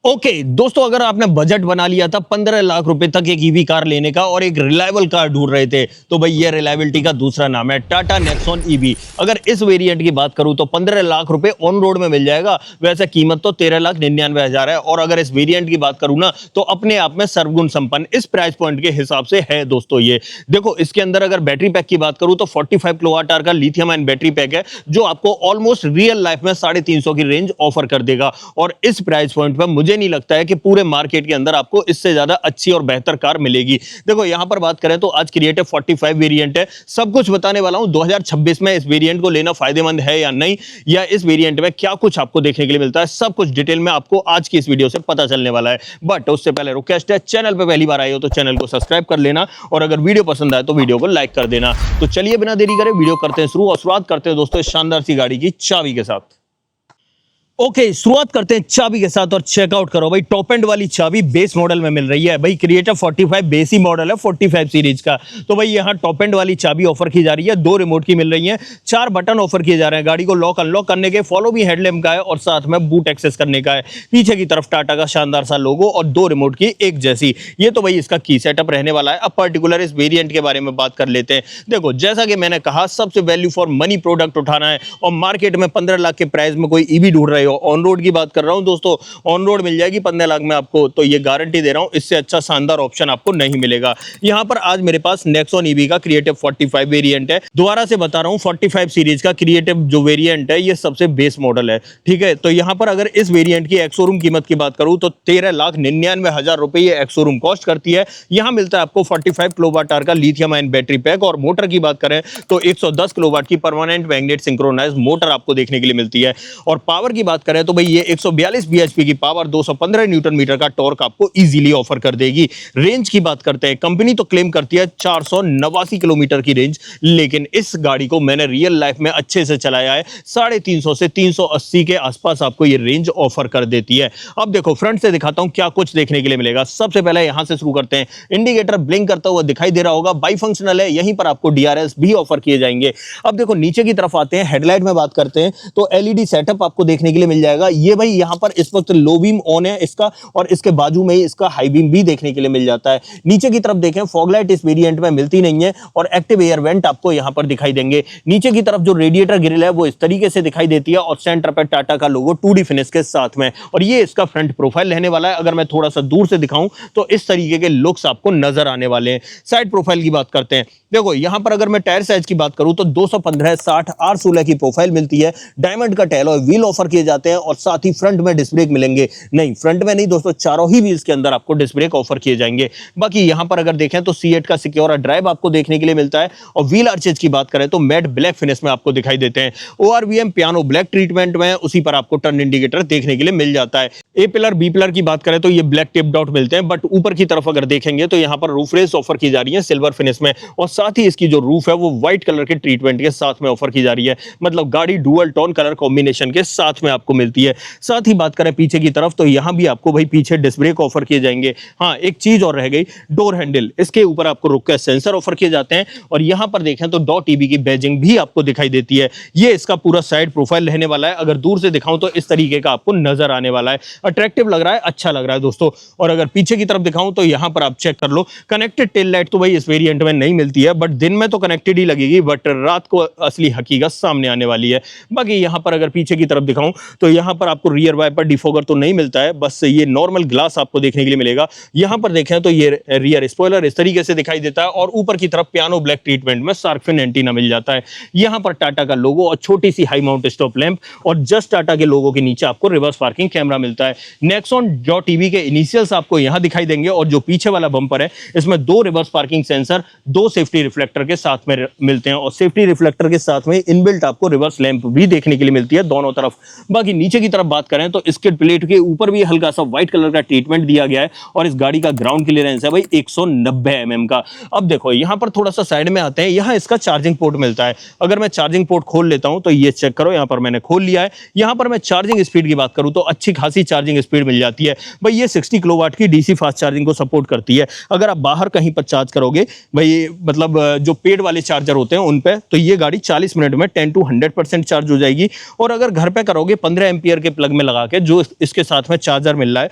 Okay दोस्तों, अगर आपने बजट बना लिया था 15 लाख रुपए तक एक ईवी कार लेने का और एक रिलायबल कार ढूंढ रहे थे, तो भाई ये रिलायबिलिटी का दूसरा नाम है टाटा नेक्सॉन ईवी। अगर इस वेरिएंट की बात करूं तो 15 लाख रुपए ऑन रोड में मिल जाएगा। वैसे कीमत तो 13,99,000 है, और अगर इस वेरिएंट की बात करूं ना तो अपने आप में सर्वगुण संपन्न इस प्राइस पॉइंट के हिसाब से है दोस्तों। ये देखो, इसके अंदर अगर बैटरी पैक की बात करूं तो 45 किलोवाट आवर का लिथियम आयन बैटरी पैक है, जो आपको ऑलमोस्ट रियल लाइफ में 350 की रेंज ऑफर कर देगा। और इस प्राइस पॉइंट पर मुझे नहीं लगता है कि पूरे मार्केट के अंदर आपको इससे ज्यादा अच्छी और बेहतर कार मिलेगी। देखो, यहां पर बात करें तो आज क्रिएटिव 45 वेरिएंट है। सब कुछ बताने वाला हूं 2026 में इस वेरिएंट को लेना फायदेमंद है या नहीं, या इस वेरिएंट में क्या कुछ आपको देखने के लिए मिलता है, सब कुछ डिटेल में आपको आज की इस वीडियो से पता चलने वाला है। बट उससे पहले रिक्वेस्ट है, चैनल पर पहली बार आए हो तो चैनल को सब्सक्राइब कर लेना, और अगर वीडियो पसंद आए तो वीडियो को लाइक कर देना। तो चलिए बिना देरी करे वीडियो करते हैं शुरू, और शुरुआत करते हैं दोस्तों इस शानदार सी गाड़ी की चाबी के साथ। ओके, शुरुआत करते हैं चाबी के साथ, और चेकआउट करो भाई, टॉप एंड वाली चाबी बेस मॉडल में मिल रही है। भाई क्रिएटिव 45 बेस ही मॉडल है 45 सीरीज का, तो भाई यहाँ टॉप एंड वाली चाबी ऑफर की जा रही है। 2 रिमोट की मिल रही है, 4 बटन ऑफर किए जा रहे हैं। गाड़ी को लॉक अनलॉक करने के, फॉलो भी हेडलैम्प का है, और साथ में बूट एक्सेस करने का है। पीछे की तरफ टाटा का शानदार सा लोगो और 2 रिमोट की एक जैसी। ये तो भाई इसका की सेटअप रहने वाला है। अब पर्टिकुलर इस वेरिएंट के बारे में बात कर लेते हैं। देखो, जैसा कि मैंने कहा, सबसे वैल्यू फॉर मनी प्रोडक्ट उठाना है, और मार्केट में 15 लाख के प्राइस में कोई ईवी ढूंढ रहे हो, ऑन रोड की बात कर रहा हूं दोस्तों, ऑन रोड मिल जाएगी 15 लाख में आपको, तो ये गारंटी दे रहा हूं, इससे अच्छा शानदार ऑप्शन आपको नहीं मिलेगा। यहां पर आज मेरे पास नेक्सॉन ईवी का क्रिएटिव 45 वेरिएंट है। दोबारा से बता रहा हूं, 45 सीरीज का क्रिएटिव जो वेरिएंट है, ये सबसे बेस मॉडल है, ठीक है। तो यहां पर अगर इस वेरिएंट की एक्स-शोरूम कीमत की बात करूं तो 13,99,000 रुपए ये एक्स-शोरूम कॉस्ट करती है। यहां मिलता है आपको 45 किलोवाट आवर का लिथियम आयन बैटरी पैक, और मोटर की बात करें तो 110 किलोवाट की परमानेंट मैग्नेट सिंक्रोनाइज्ड मोटर आपको देखने के लिए मिलती है। और पावर की बात करें तो भाई ये 142 bhp की पावर, 215 न्यूटन मीटर का टॉर्क आपको इजीली ऑफर कर देगी। रेंज की बात करते हैं, कंपनी तो क्लेम करती है 489 किलोमीटर की रेंज, लेकिन इस गाड़ी को मैंने रियल लाइफ में अच्छे से चलाया है, 350 से 380 के आसपास आपको ये रेंज ऑफर कर देती है। अब देखो, फ्रंट से दिखाता हूं क्या कुछ देखने के लिए मिलेगा। सबसे पहले यहां से शुरू करते हैं। इंडिकेटर ब्लिंक करता हुआ दिखाई दे रहा होगा, बाई फंक्शनल है, यहीं पर आपको डीआरएस भी ऑफर किए जाएंगे। अब देखो, नीचे की तरफ आते हैं, हेडलाइट में बात करते हैं तो एलईडी सेटअप आपको देखने के लिए मिल जाएगा। ये भाई यहां पर इस वक्त लो बीम ऑन है इसका, और इसके बाजू में ही इसका हाई बीम भी देखने के लिए मिल जाता है। नीचे की तरफ देखें, फॉग लाइट इस वेरिएंट में मिलती नहीं है, और एक्टिव एयर वेंट आपको यहां पर दिखाई देंगे। नीचे की तरफ जो रेडिएटर ग्रिल है वो इस तरीके से दिखाई देती है, और सेंटर पर टाटा का लोगो 2D फिनिश के साथ में, और ये इसका फ्रंट प्रोफाइल रहने वाला है। अगर मैं थोड़ा सा दूर से दिखाऊं तो इस तरीके के लुक्स आपको नजर आने वाले हैं। साइड प्रोफाइल की बात करते हैं। देखो, यहां पर अगर मैं टायर साइज की बात करूं तो 215/60 R16 की प्रोफाइल मिलती है। डायमंड का टेल और व्हील ऑफर किए जाते हैं, और साथ ही फ्रंट में डिस्क ब्रेक मिलेंगे। नहीं, फ्रंट में नहीं दोस्तों, चारों ही व्हील्स के अंदर आपको डिस्क ब्रेक ऑफर किए जाएंगे। बाकी यहां पर अगर देखें तो C8 का सिक्योर ड्राइव आपको देखने के लिए मिलता है, और व्हील आर्चेज की बात करें तो मैट ब्लैक फिनिश में आपको दिखाई देते हैं। ORVM पियानो ब्लैक ट्रीटमेंट में, उसी पर आपको टर्न इंडिकेटर देखने के लिए मिल जाता है। ए पिलर बी पिलर की बात करें तो ये ब्लैक टिप डॉट मिलते हैं, बट ऊपर की तरफ अगर देखेंगे तो यहां पर रूफ रेस ऑफर की जा रही है सिल्वर फिनिश में, और साथ ही इसकी जो रूफ है वो व्हाइट कलर के ट्रीटमेंट के साथ में ऑफर की जा रही है। मतलब गाड़ी डुअल टोन कलर कॉम्बिनेशन के साथ में आपको मिलती है। साथ ही बात करें पीछे की तरफ तो यहां भी आपको भाई पीछे डिस्क ब्रेक ऑफर किए जाएंगे। हाँ, एक चीज और रह गई, डोर हैंडल, इसके ऊपर आपको रुक के सेंसर ऑफर किए जाते हैं, और यहां पर देखें तो .EB की बैजिंग भी आपको दिखाई देती है। ये इसका पूरा साइड प्रोफाइल रहने वाला है। अगर दूर से दिखाऊं तो इस तरीके का आपको नजर आने वाला है। अट्रैक्टिव लग रहा है, अच्छा लग रहा है दोस्तों। और अगर पीछे की तरफ दिखाऊं तो यहां पर आप चेक कर लो, कनेक्टेड टेल लाइट तो भाई इस वेरिएंट में नहीं मिलती है, बट दिन में तो कनेक्टेड ही लगेगी, बट रात को असली हकीकत सामने आने वाली है। बाकी यहां पर अगर पीछे की तरफ दिखाऊं तो यहां पर आपको रियर वाइपर डिफोगर तो नहीं मिलता है, बस ये नॉर्मल ग्लास आपको देखने के लिए मिलेगा। यहां पर देखें तो ये रियर स्पॉइलर इस तरीके से दिखाई देता है, और ऊपर की तरफ पियानो ब्लैक ट्रीटमेंट में शार्क फिन एंटीना मिल जाता है। यहां पर टाटा का लोगो और छोटी सी हाई माउंट स्टॉप लैंप, और जस्ट टाटा के लोगो के नीचे आपको रिवर्स पार्किंग कैमरा मिलता है। नेक्सॉन .EV के इनिशियल्स आपको यहां दिखाई देंगे, और जो पीछे वाला बम्पर है इसमें 2 reverse parking sensor, 2 safety reflector के साथ में मिलते हैं, और सेफ्टी रिफ्लेक्टर के साथ में इनबिल्ट आपको रिवर्स लैंप भी देखने के लिए मिलती है दोनों तरफ। बाकी नीचे की तरफ बात करें तो स्किड प्लेट के ऊपर भी हल्का सा व्हाइट कलर का ट्रीटमेंट दिया गया है, और इस गाड़ी का ग्राउंड क्लियरेंस है भाई 190 mm का। अब देखो, यहां पर थोड़ा सा साइड में आते हैं, यहां इसका चार्जिंग पोर्ट मिलता है। अगर मैं चार्जिंग पोर्ट खोल लेता हूं तो ये चेक करो, यहां पर मैंने खोल लिया है। यहां पर मैं चार्जिंग स्पीड की बात करूं तो अच्छी खासी चार्जिंग स्पीड मिल जाती है भाई। ये 60 किलोवाट की DC फास्ट चार्जिंग को सपोर्ट करती है। अगर आप बाहर कहीं पर चार्ज करोगे भाई, मतलब जो पेड वाले चार्जर होते हैं उन पे, तो ये गाड़ी 40 मिनट में 10 to 100% चार्ज हो जाएगी, और अगर घर पे करोगे 15 एम्पियर के प्लग में लगा के जो इसके साथ में चार्जर मिल रहा है,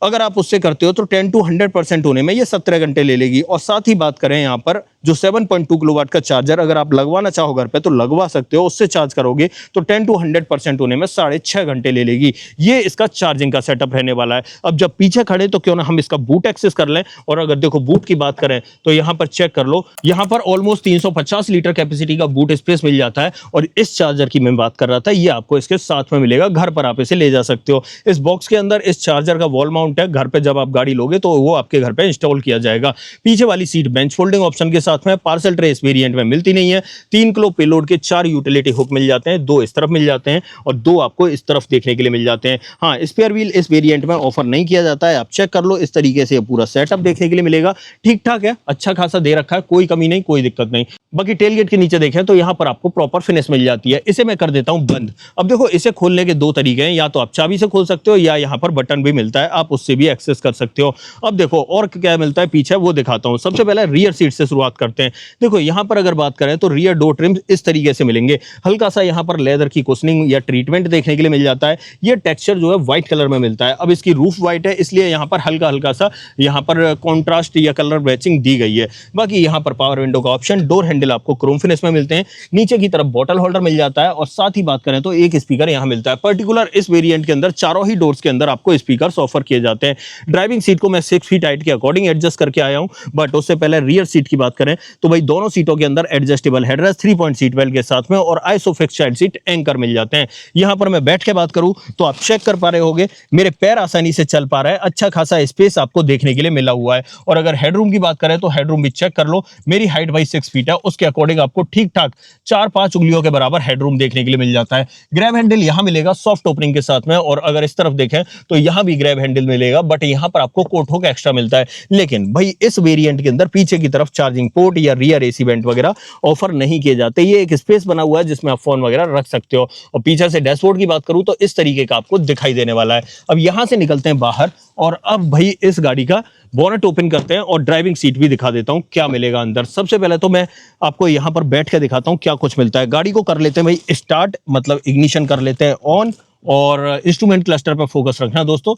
अगर आप उससे करते हो तो 10 to 100% होने में ये 17 घंटे ले लेगी। और साथ ही बात करें यहाँ पर जो 7.2 किलोवाट का चार्जर अगर आप लगवाना चाहो घर पे तो लगवा सकते हो, उससे चार्ज करोगे तो 10 to 100% होने में 6.5 घंटे ले लेगी। ये इसका चार्जिंग का सेटअप रहने वाला है। अब जब पीछे खड़े तो क्यों ना हम इसका बूट एक्सेस कर लें। और अगर देखो बूट की बात करें तो यहाँ पर चेक कर लो, यहाँ पर ऑलमोस्ट 350 लीटर कैपेसिटी का बूट स्पेस मिल जाता है। और इस चार्जर की मैं बात कर रहा था, ये आपको इसके साथ में मिलेगा, घर पर आप इसे ले जा सकते हो। इस बॉक्स के अंदर इस चार्जर का वॉल माउंट है, घर पे जब आप गाड़ी लोगे तो वो आपके घर पे इंस्टॉल किया जाएगा। पीछे वाली सीट बेंच फोल्डिंग ऑप्शन के साथ में, पार्सल ट्रे इस वेरिएंट में मिलती नहीं है। 3 किलो पेलोड के 4 यूटिलिटी हुक मिल जाते हैं, 2 इस तरफ मिल जाते हैं और 2 आपको इस तरफ देखने के लिए मिल जाते हैं। हाँ, स्पेयर व्हील इस वेरिएंट में ऑफर नहीं किया जाता है, आप चेक कर लो। इस तरीके से पूरा सेटअप देखने के लिए मिलेगा, ठीक ठाक है, अच्छा खासा दे रखा है, कोई कमी नहीं, कोई दिक्कत नहीं। बाकी टेल गेट के नीचे देखें तो यहाँ पर आपको प्रॉपर फिनिश मिल जाती है। इसे मैं कर देता हूँ बंद। अब देखो इसे खोलने के 2 तरीके हैं, या तो आप चाबी से खोल सकते हो या यहाँ पर बटन भी मिलता है, आप उससे भी एक्सेस कर सकते हो। अब देखो और क्या मिलता है पीछे वो दिखाता हूँ। सबसे पहले रियर सीट से शुरुआत करते हैं। देखो यहाँ पर अगर बात करें तो रियर डोर ट्रिम्स इस तरीके से मिलेंगे, हल्का सा यहाँ पर लेदर की कुशनिंग या ट्रीटमेंट देखने के लिए मिल जाता है। ये टेक्सचर जो है व्हाइट कलर में मिलता है। अब इसकी रूफ व्हाइट है इसलिए यहाँ पर हल्का हल्का सा यहाँ पर कॉन्ट्रास्ट या कलर मैचिंग दी गई है। बाकी यहाँ पर पावर विंडो का ऑप्शन, डोर हैंडल आपको क्रोम फिनिश में मिलते हैं, नीचे की तरफ बॉटल होल्डर मिल जाता है। और साथ ही बात करें तो एक स्पीकर यहाँ मिलता है। पर्टिकुलर इस वेरिएंट के अंदर चारों ही डोर्स के अंदर आपको स्पीकर ऑफर किए जाते हैं। ड्राइविंग सीट को मैं 6 फीट हाइट के अकॉर्डिंग एडजस्ट करके आया हूं। बट उससे पहले रियर सीट की बात करें तो भाई दोनों सीटों के अंदर adjustable headrest 3 point seat belt के साथ में और आइसोफिक्स चाइल्ड सीट एंकर मिल जाते हैं। यहां पर मैं बैठ के बात करूं तो आप चेक कर पा रहे होंगे मेरे पैर आसानी से चल पा रहा है, अच्छा खासा स्पेस आपको देखने के लिए मिला हुआ है। और अगर हेडरूम की बात करें तो हेडरूम भी चेक कर लो, मेरी हाइट भाई 6 फीट है, उसके अकॉर्डिंग आपको ठीक ठाक 4-5 उंगलियों के बराबर हेडरूम देखने के लिए मिल जाता है। ग्रैब हैंडल यहां मिलेगा सॉफ्ट ओपनिंग के साथ में, और अगर इस तरफ देखें तो यहां भी ग्रैब हैंडल मिलेगा, बट यहां पर आपको कोट हुक एक्स्ट्रा मिलता है। लेकिन भाई इस वेरिएंट के अंदर पीछे की तरफ चार्जिंग पोर्ट या रियर एसी वेंट वगैरह ऑफर नहीं किए जाते। ये एक स्पेस बना हुआ है जिसमें आप फोन वगैरह रख सकते हो। और पीछे से डैशबोर्ड की बात करूं तो इस तरीके का आपको दिखाई देने वाला है। अब यहां से निकलते हैं बाहर और अब भाई इस गाड़ी का बोनट ओपन करते हैं और ड्राइविंग सीट भी दिखा देता हूं क्या मिलेगा अंदर। सबसे पहले तो मैं आपको यहां पर बैठ के दिखाता हूं क्या कुछ मिलता है। गाड़ी को कर लेते हैं भाई स्टार्ट, मतलब इग्निशन कर लेते हैं ऑन, और इंस्ट्रूमेंट क्लस्टर पर फोकस रखना दोस्तों।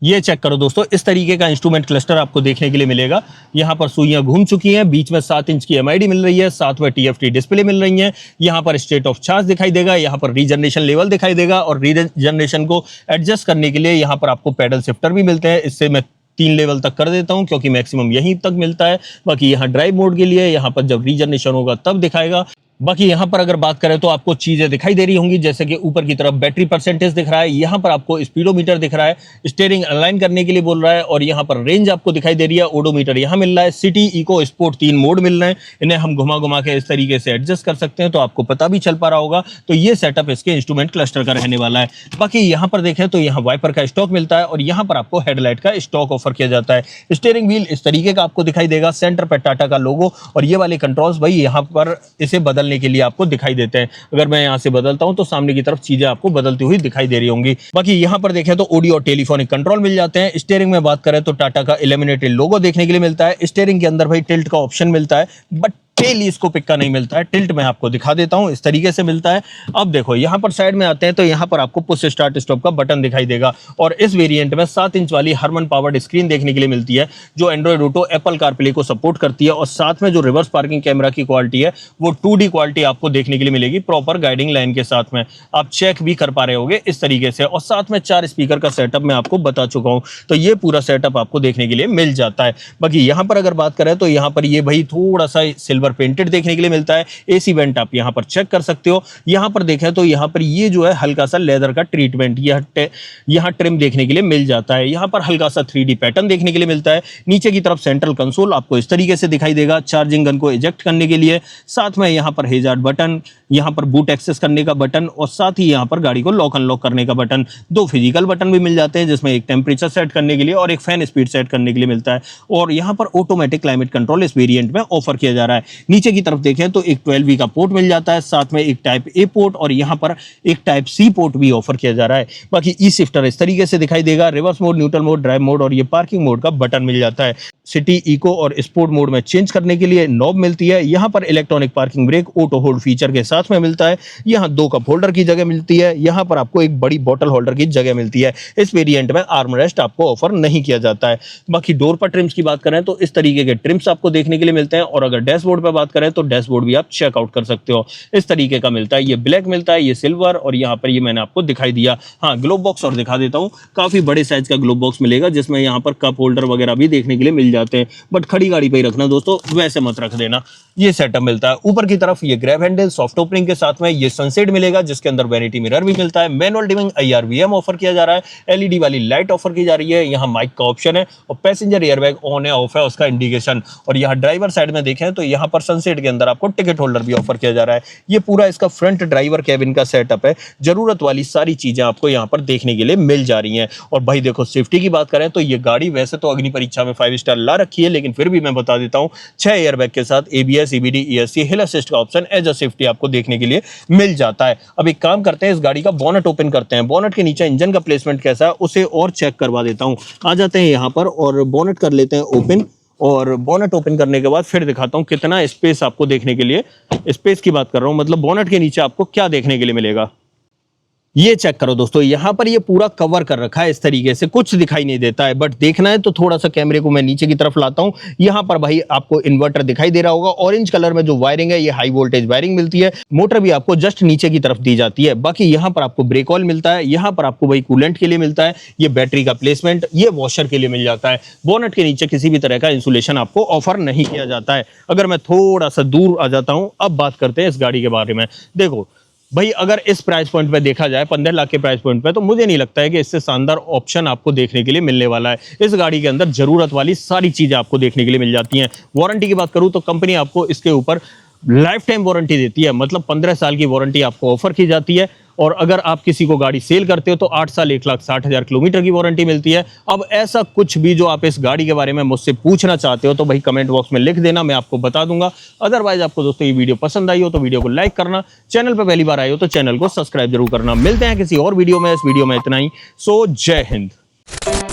ये चेक करो दोस्तों, इस तरीके का इंस्ट्रूमेंट क्लस्टर आपको देखने के लिए मिलेगा। यहाँ पर सुइयां घूम चुकी हैं, बीच में 7 इंच की एमआईडी मिल रही है, साथ में टीएफटी डिस्प्ले मिल रही है। यहाँ पर स्टेट ऑफ चार्ज दिखाई देगा, यहाँ पर रीजनरेशन लेवल दिखाई देगा, और रीजनरेशन को एडजस्ट करने के लिए यहाँ पर आपको पैडल शिफ्टर भी मिलते हैं। इससे मैं 3 लेवल तक कर देता हूं क्योंकि मैक्सिमम यहीं तक मिलता है। बाकी यहाँ ड्राइव मोड के लिए यहाँ पर जब रीजनरेशन होगा तब दिखाएगा। बाकी यहाँ पर अगर बात करें तो आपको चीजें दिखाई दे रही होंगी, जैसे कि ऊपर की तरफ बैटरी परसेंटेज दिख रहा है, यहाँ पर आपको स्पीडोमीटर दिख रहा है, स्टीयरिंग अलाइन करने के लिए बोल रहा है, और यहाँ पर रेंज आपको दिखाई दे रही है, ओडोमीटर यहाँ मिल रहा है, सिटी, इको, स्पोर्ट 3 मोड मिल रहे हैं। इन्हें हम घुमा घुमा के इस तरीके से एडजस्ट कर सकते हैं, तो आपको पता भी चल पा रहा होगा। तो ये सेटअप इसके इंस्ट्रूमेंट क्लस्टर का रहने वाला है। बाकी यहाँ पर देखें तो यहाँ वाइपर का स्टॉक मिलता है, और यहाँ पर आपको हेडलाइट का स्टॉक ऑफर किया जाता है। स्टीयरिंग व्हील इस तरीके का आपको दिखाई देगा, सेंटर पर टाटा का लोगो, और ये वाले कंट्रोल्स भाई यहाँ पर इसे बदलने के लिए आपको दिखाई देते हैं। अगर मैं यहां से बदलता हूं तो सामने की तरफ चीजें आपको बदलती हुई दिखाई दे रही होंगी। बाकी यहां पर देखें तो ऑडियो और टेलीफोनिक कंट्रोल मिल जाते हैं। स्टीयरिंग में बात करें तो टाटा का इल्यूमिनेटेड लोगो देखने के लिए मिलता है। स्टीयरिंग के अंदर भाई टिल्ट का ऑप्शन मिलता है, बट टेलीस्कोपिक का नहीं मिलता है। टिल्ट मैं आपको दिखा देता हूं, इस तरीके से मिलता है। अब देखो यहां पर साइड में आते हैं तो यहां पर आपको पुश स्टार्ट स्टॉप का बटन दिखाई देगा, और इस वेरिएंट में 7 इंच वाली हरमन पावर्ड स्क्रीन देखने के लिए मिलती है, जो एंड्रॉइड ऑटो, एप्पल कारप्ले को सपोर्ट करती है। और साथ में जो रिवर्स पार्किंग कैमरा की क्वालिटी है वो 2D क्वालिटी आपको देखने के लिए मिलेगी, प्रॉपर गाइडिंग लाइन के साथ में। आप चेक भी कर पा रहे होंगे इस तरीके से। और साथ में 4 स्पीकर का सेटअप मैं आपको बता चुका हूं, तो ये पूरा सेटअप आपको देखने के लिए मिल जाता है। बाकी यहां पर अगर बात करें तो यहां पर ये भाई थोड़ा सा सिल्वर पेंटेड देखने के लिए मिलता है। एसी वेंट आप यहां पर चेक कर सकते हो। यहां पर देखें तो यहां पर ये जो है हल्का सा लेदर का ट्रीटमेंट, यहां ट्रिम देखने के लिए मिल जाता है। यहां पर हल्का सा 3D पैटर्न देखने के लिए मिलता है। नीचे की तरफ सेंट्रल कंसोल आपको इस तरीके से दिखाई देगा, चार्जिंग गन को इजेक्ट करने के लिए। साथ में यहां पर हेजार्ड बटन, यहां पर बूट एक्सेस करने का बटन, और साथ ही यहां पर गाड़ी को लॉक अनलॉक करने का बटन। 2 फिजिकल बटन भी मिल जाते हैं, जिसमें एक टेम्परेचर सेट करने के लिए और एक फैन स्पीड सेट करने के लिए मिलता है। और यहां पर ऑटोमेटिक क्लाइमेट कंट्रोल इस वेरिएंट में ऑफर किया जा रहा है। नीचे की तरफ देखें तो एक 12V का पोर्ट मिल जाता है, साथ में एक टाइप ए पोर्ट और यहाँ पर एक टाइप सी पोर्ट भी ऑफर किया जा रहा है। बाकी ई शिफ्टर इस तरीके से दिखाई देगा, reverse mode, neutral mode, drive mode और ये पार्किंग मोड का बटन मिल जाता है। सिटी, इको और स्पोर्ट मोड में चेंज करने के लिए नॉब मिलती है। यहाँ पर electronic parking brake auto hold feature के साथ में मिलता है। यहाँ 2 कप होल्डर की जगह मिलती है। यहाँ पर आपको एक बड़ी बॉटल होल्डर की जगह मिलती है। इस वेरिएंट में आर्म रेस्ट आपको ऑफर नहीं किया जाता है। बाकी डोर पर ट्रिम्स की बात करें तो इस तरीके के ट्रिम्स आपको देखने के लिए मिलते हैं और अगर डैशबोर्ड पर बात करें तो डैशबोर्ड भी आप चेकआउट कर सकते हो। इस तरीके का मिलता है, ये ब्लैक मिलता है, ये सिल्वर और यहाँ पर ये मैंने आपको दिखाई दिया। हाँ, ग्लोब बॉक्स और दिखा देता हूँ, काफी बड़े साइज का ग्लोब बॉक्स मिलेगा जिसमें यहाँ पर कप होल्डर वगैरह भी देखने के लिए मिल जाते हैं। बट खड़ी गाड़ी पे ही रखना दोस्तों, वैसे मत रख देना। ये सेटअप मिलता है। ऊपर की तरफ ये ग्रैब हैंडल सॉफ्ट ओपनिंग के साथ में ये सनसेट मिलेगा जिसके अंदर वैनिटी मिरर भी मिलता है। मैनुअल डिमिंग IRVM ऑफर किया जा रहा है। एलईडी वाली लाइट ऑफर की जा रही है। यहाँ माइक का ऑप्शन है और पैसेंजर एयरबैग ऑन है ऑफ है उसका इंडिकेशन। और यहाँ ड्राइवर साइड में देखें तो यहाँ पर सनसेट के अंदर आपको टिकट होल्डर भी ऑफर किया जा रहा है। ये पूरा इसका फ्रंट ड्राइवर कैबिन का सेटअप है। जरूरत वाली सारी चीजें आपको यहाँ पर देखने के लिए मिल जा रही हैं। और भाई देखो, सेफ्टी की बात करें तो ये गाड़ी वैसे तो अग्नि परीक्षा में 5 स्टार ला रखी है, लेकिन फिर भी मैं बता देता हूँ 6 एयरबैग के साथ ABS, EBD, ESC, हिल असिस्ट का ऑप्शन एज अ सेफ्टी आपको देखने के लिए मिल जाता है। अब एक काम करते हैं, इस गाड़ी का बोनट ओपन करते हैं। बोनट के नीचे इंजन का प्लेसमेंट कैसा है उसे और चेक करवा देता हूँ। आ जाते हैं यहाँ पर और बोनट कर लेते हैं ओपन। और बोनट ओपन करने के बाद फिर दिखाता हूँ कितना स्पेस आपको देखने के लिए, स्पेस की बात कर रहा हूँ, मतलब बोनट के नीचे आपको क्या देखने के लिए मिलेगा। ये चेक करो दोस्तों, यहाँ पर ये पूरा कवर कर रखा है इस तरीके से, कुछ दिखाई नहीं देता है। बट देखना है तो थोड़ा सा कैमरे को मैं नीचे की तरफ लाता हूँ। यहाँ पर भाई आपको इन्वर्टर दिखाई दे रहा होगा। ऑरेंज कलर में जो वायरिंग है ये हाई वोल्टेज वायरिंग मिलती है। मोटर भी आपको जस्ट नीचे की तरफ दी जाती है। बाकी यहाँ पर आपको ब्रेक ऑयल मिलता है। यहाँ पर आपको भाई कूलेंट के लिए मिलता है। ये बैटरी का प्लेसमेंट, ये वॉशर के लिए मिल जाता है। बोनट के नीचे किसी भी तरह का इंसुलेशन आपको ऑफर नहीं किया जाता है। अगर मैं थोड़ा सा दूर आ जाता हूँ, अब बात करते हैं इस गाड़ी के बारे में। देखो भाई, अगर इस प्राइस पॉइंट पे देखा जाए 15 लाख के प्राइस पॉइंट पे, तो मुझे नहीं लगता है कि इससे शानदार ऑप्शन आपको देखने के लिए मिलने वाला है। इस गाड़ी के अंदर जरूरत वाली सारी चीजें आपको देखने के लिए मिल जाती हैं। वारंटी की बात करूं तो कंपनी आपको इसके ऊपर लाइफ टाइम वारंटी देती है, मतलब 15 साल की वारंटी आपको ऑफर की जाती है। और अगर आप किसी को गाड़ी सेल करते हो तो 8 साल 1,60,000 किलोमीटर की वारंटी मिलती है। अब ऐसा कुछ भी जो आप इस गाड़ी के बारे में मुझसे पूछना चाहते हो तो भाई कमेंट बॉक्स में लिख देना, मैं आपको बता दूंगा। अदरवाइज आपको दोस्तों ये वीडियो पसंद आई हो तो वीडियो को लाइक करना, चैनल पर पहली बार आए हो तो चैनल को सब्सक्राइब जरूर करना। मिलते हैं किसी और वीडियो में। इस वीडियो में इतना ही। सो जय हिंद।